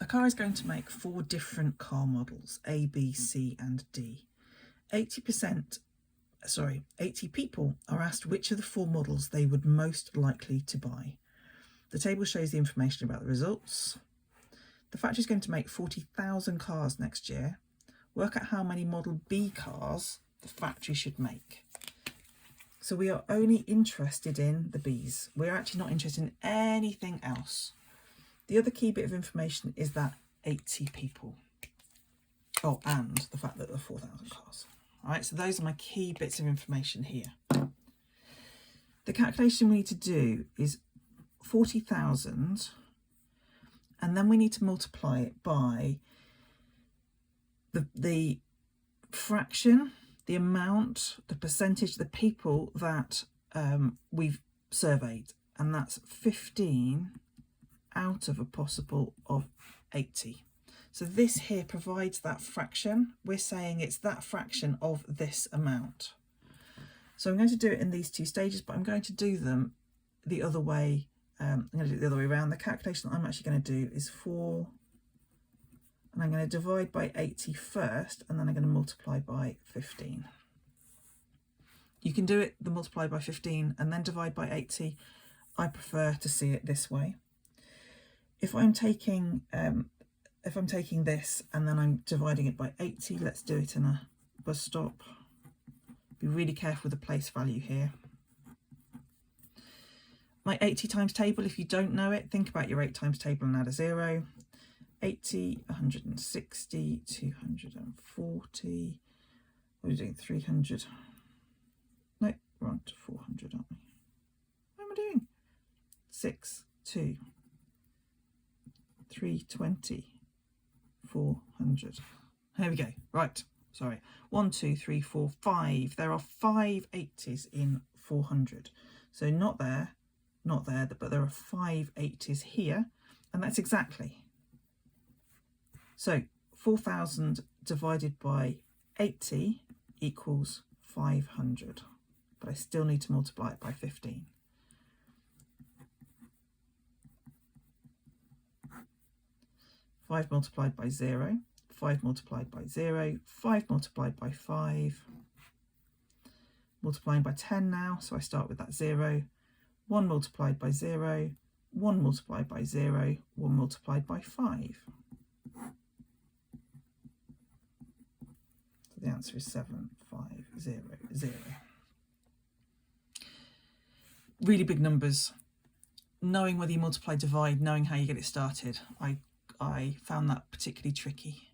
car is going to make 4 different car models, A, B, C and D. 80 people are asked which of the 4 models they would most likely to buy. The table shows the information about the results. The factory is going to make 40,000 cars next year. Work out how many Model B cars the factory should make. So we are only interested in the Bs. We're actually not interested in anything else. The other key bit of information is that 80 people. Oh, and the fact that there are 4,000 cars. All right, so those are my key bits of information here. The calculation we need to do is 40,000, and then we need to multiply it by the fraction, the amount, the percentage, the people that we've surveyed, and that's 15 out of a possible of 80. So this here provides that fraction. We're saying it's that fraction of this amount. So I'm going to do it in these 2 stages, but I'm going to do them the other way. I'm going to do it the other way around. The calculation that I'm actually going to do is 4, and I'm going to divide by 80 first, and then I'm going to multiply by 15. You can do it the multiply by 15 and then divide by 80. I prefer to see it this way. If I'm taking this and then I'm dividing it by 80, let's do it in a bus stop. Be really careful with the place value here. My 80 times table, if you don't know it, think about your 8 times table and add a 0. 80, 160, 240. What are we doing? 300. No, we're on to 400, aren't we? What am I doing? 6, 2, 320, 400. There we go. Right. Sorry. 1, 2, 3, 4, 5. There are 5 80s in 400. So not there, but there are 5 80s here, and that's exactly. So 4,000 divided by 80 equals 500, but I still need to multiply it by 15. Five multiplied by 0, 5 multiplied by 0, 5 multiplied by 5, multiplying by 10 now, so I start with that 0, 1 multiplied by 0, 1 multiplied by 0, 1 multiplied by 5. So the answer is 7500. Really big numbers. Knowing whether you multiply, divide, knowing how you get it started, I found that particularly tricky.